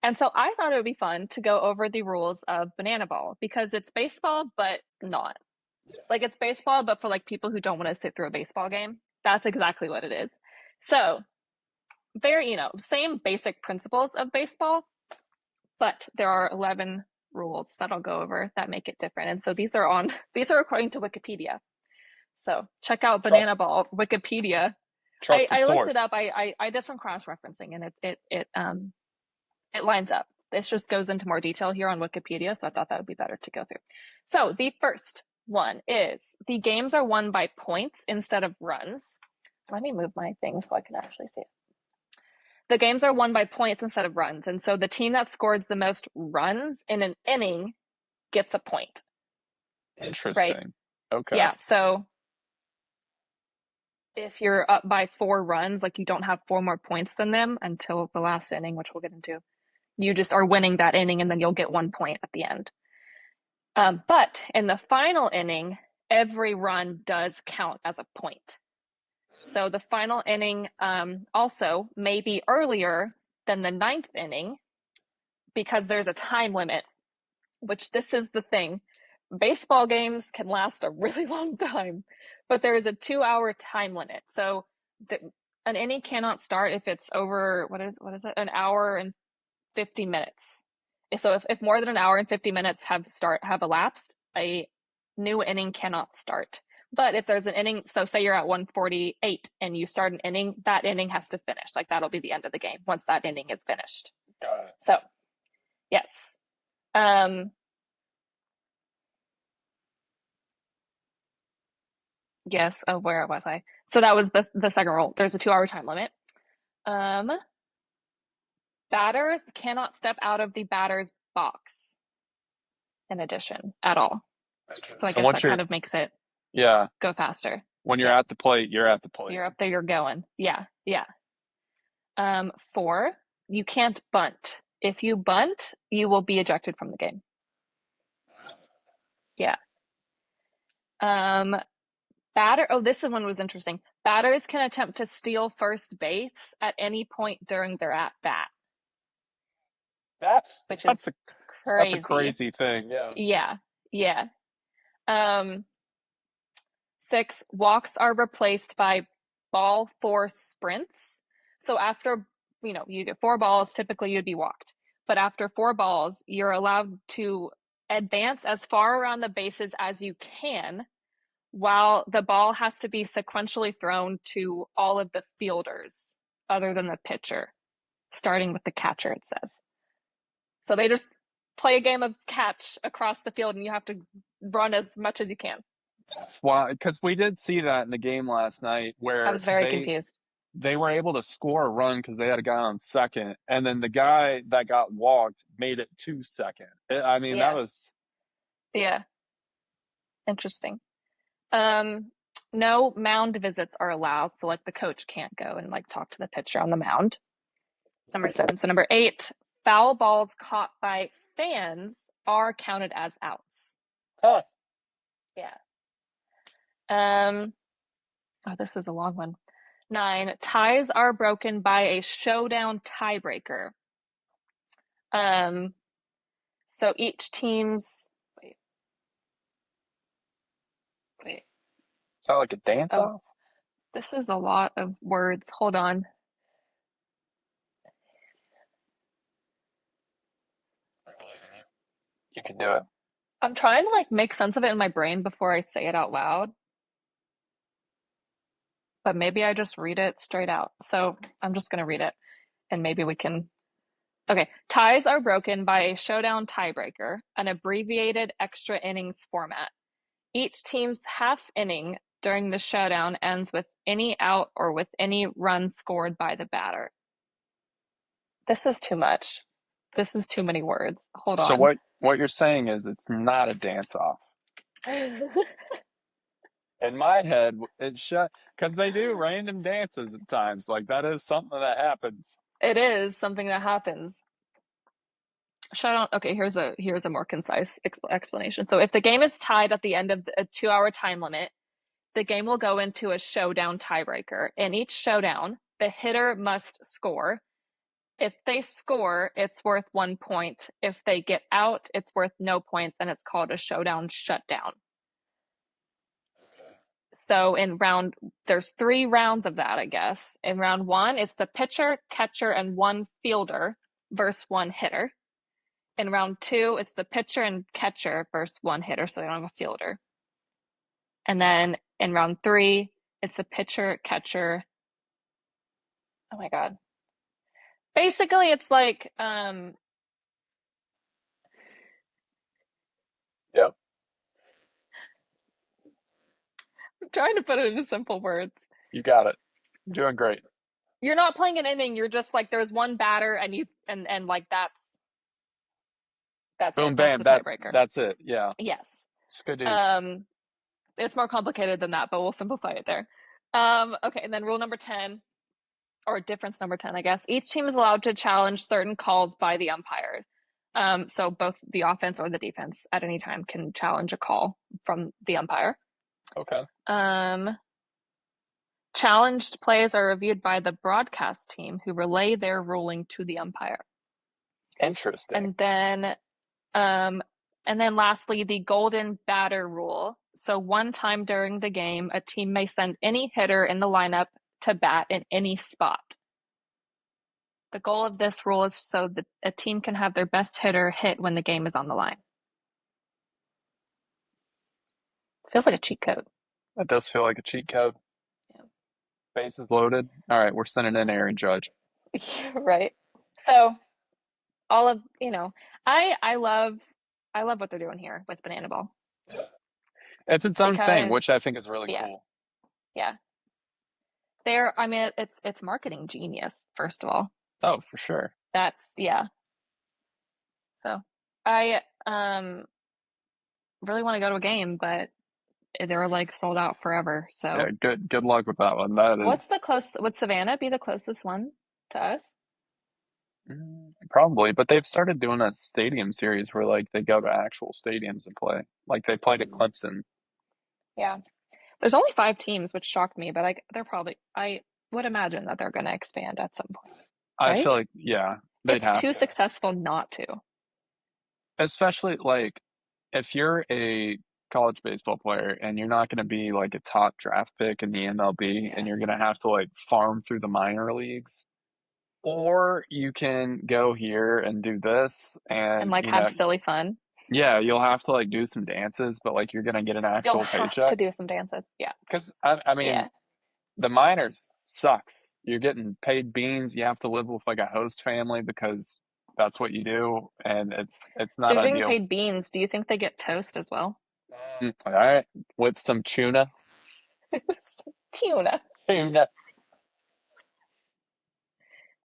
And so I thought it would be fun to go over the rules of banana ball because it's baseball, but not. Like it's baseball, but for like people who don't want to sit through a baseball game. That's exactly what it is. So very, same basic principles of baseball, but there are 11 rules that I'll go over that make it different. And so these are according to Wikipedia. So check out Banana Trust Ball Wikipedia. trusted I looked it source. up. I did some cross referencing and it lines up. This just goes into more detail here on Wikipedia, so I thought that would be better to go through. So the first one is the games are won by points instead of runs. Let me move my thing so I can actually see it. The games are won by points instead of runs, and so the team that scores the most runs in an inning gets a point, right? Interesting. Okay. Yeah, so if you're up by 4 runs, like you don't have 4 more points than them until the last inning, which we'll get into. You just are winning that inning and then you'll get 1 point at the end. But in the final inning, every run does count as a point. So the final inning also may be earlier than the ninth inning because there's a time limit, which this is the thing. Baseball games can last a really long time, but there is a 2-hour time limit. So an inning cannot start if it's over, what is it, an hour and 50 minutes. So if more than an hour and 50 minutes have elapsed, a new inning cannot start. But if there's an inning, so say you're at 148 and you start an inning, that inning has to finish. Like that'll be the end of the game once that inning is finished. Got it. So, yes. Yes, where was I? So that was the second rule. There's a 2-hour time limit. Um, Batters cannot step out of the batter's box in addition at all. So I So guess once that you're, kind of makes it yeah, go faster. when you're Yeah. at the plate, you're at the plate. You're up there, you're going. Yeah, yeah. 4, you can't bunt. If you bunt, you will be ejected from the game. Yeah. Um, this one was interesting. Batters can attempt to steal first base at any point during their at bat, That's which that's is a that's a crazy. crazy thing. Yeah. Yeah, yeah. Um, 6, walks are replaced by ball force sprints. So after, you get 4 balls, typically you'd be walked. But after 4 balls, you're allowed to advance as far around the bases as you can, while the ball has to be sequentially thrown to all of the fielders other than the pitcher, starting with the catcher, it says. So they just play a game of catch across the field and you have to run as much as you can. That's why, because we did see that in the game last night I where was very confused. they were able to score a run because they had a guy on second, and then the guy that got walked made it to second. I mean, that Yeah, was yeah, interesting. Um, no mound visits are allowed, so like the coach can't go and like talk to the pitcher on the mound. It's number 7. So number 8, foul balls caught by fans are counted as outs. huh. Yeah. Oh, this is a long one. 9, ties are broken by a showdown tiebreaker. Um, so each team's wait. Is that like a dance Oh, off? this is a lot of words. Hold on. You can do it. I'm trying to like make sense of it in my brain before I say it out loud, but maybe I just read it straight out. So I'm just gonna read it and maybe we can. Okay, ties are broken by a showdown tiebreaker, an abbreviated extra innings format. Each team's half inning during the showdown ends with any out or with any run scored by the batter. This is too much. This is too many words. Hold So on. what you're saying is it's not a dance off. In my head, it's shut because they do random dances at times. Like that is something that happens. It is something that happens. Showdown. Okay, here's a more concise explanation. So if the game is tied at the end of a 2-hour time limit, the game will go into a showdown tiebreaker. In each showdown, the hitter must score, If they score, it's worth 1 point. If they get out, it's worth no points, and it's called a showdown shutdown. So there's 3 rounds of that, I guess. In round one, it's the pitcher, catcher, and one fielder versus one hitter. In round two, it's the pitcher and catcher versus one hitter, so they don't have a fielder. And then in round three, it's the pitcher, catcher. Oh my God. Basically, it's like Yep. I'm trying to put it into simple words. You got it. You're doing great. You're not playing an inning, you're just like there's one batter and you and like that's it. Boom, That's bam. the That's tiebreaker. that's it. Yeah. Yes. Skadoosh. Um it's more complicated than that, but we'll simplify it there. Okay, and then rule number 10, or difference number 10, I guess. Each team is allowed to challenge certain calls by the umpire. So both the offense or the defense at any time can challenge a call from the umpire. Okay. Challenged plays are reviewed by the broadcast team who relay their ruling to the umpire. Interesting. Um, and then lastly, the golden batter rule. So one time during the game, a team may send any hitter in the lineup to bat in any spot. The goal of this rule is so that a team can have their best hitter hit when the game is on the line. Feels like a cheat code. That does feel like a cheat code. Yeah. Bases loaded. All right, we're sending in Aaron Judge. Right. So all of, I love what they're doing here with Banana Ball It's its own thing, because which I think is really yeah, cool. yeah. I mean, it's marketing genius, first of all. Oh, for sure. That's yeah. So I really want to go to a game, but they're like sold out forever. Yeah, So good luck with that one. That is would Savannah be the closest one to us? probably, but they've started doing a stadium series where like they go to actual stadiums and play. Like they played at Mm. Clemson. Yeah. There's only 5 teams, which shocked me, but I would imagine that they're gonna expand at some point, I right? feel like, yeah, they'd It's have too to. successful not to. Especially like if you're a college baseball player and you're not going to be like a top draft pick in the MLB and Yeah. you're going to have to like farm through the minor leagues, or you can go here and do this And and, like have silly fun. yeah, you'll have to like do some dances, but like you're going to get an You'll actual have to paycheck. do some dances. Yeah. Because I mean, Yeah. the minors sucks. You're getting paid beans. You have to live with like a host family because that's what you do, and it's So not you're getting ideal. paid beans. Do you think they get toast as well? All right, with some tuna. Tuna. Tuna.